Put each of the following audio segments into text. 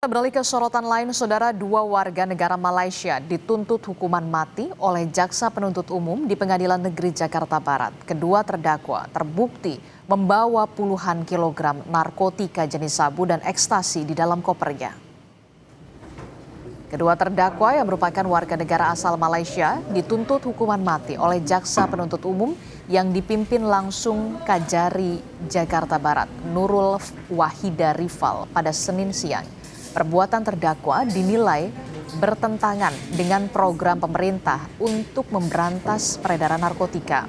Beralih ke sorotan lain, saudara, dua warga negara Malaysia dituntut hukuman mati oleh Jaksa Penuntut Umum di Pengadilan Negeri Jakarta Barat. Kedua terdakwa terbukti membawa puluhan kilogram narkotika jenis sabu dan ekstasi di dalam kopernya. Kedua terdakwa yang merupakan warga negara asal Malaysia dituntut hukuman mati oleh Jaksa Penuntut Umum yang dipimpin langsung Kajari Jakarta Barat, Nurul Wahida Rival, pada Senin siang. Perbuatan terdakwa dinilai bertentangan dengan program pemerintah untuk memberantas peredaran narkotika,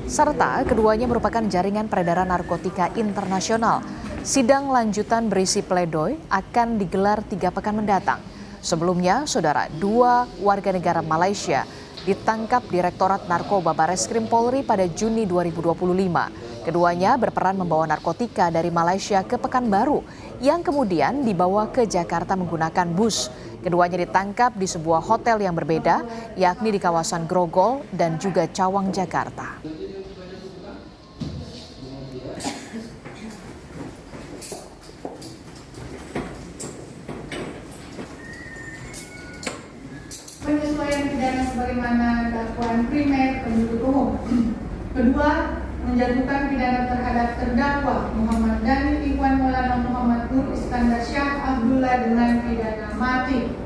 serta keduanya merupakan jaringan peredaran narkotika internasional. Sidang lanjutan berisi pledoi akan digelar 3 pekan mendatang. Sebelumnya, saudara, dua warga negara Malaysia ditangkap Direktorat Narkoba Bareskrim Polri pada Juni 2025. Keduanya berperan membawa narkotika dari Malaysia ke Pekanbaru yang kemudian dibawa ke Jakarta menggunakan bus. Keduanya ditangkap di sebuah hotel yang berbeda, yakni di kawasan Grogol dan juga Cawang, Jakarta. Penyesuaian pidana sebagaimana dakwaan primer penuntut umum. Kedua, menjatuhkan pidana terhadap terdakwa Muhammad Dani Ikhwan Maulana Muhammad Nur Iskandar Syah Abdullah dengan pidana mati.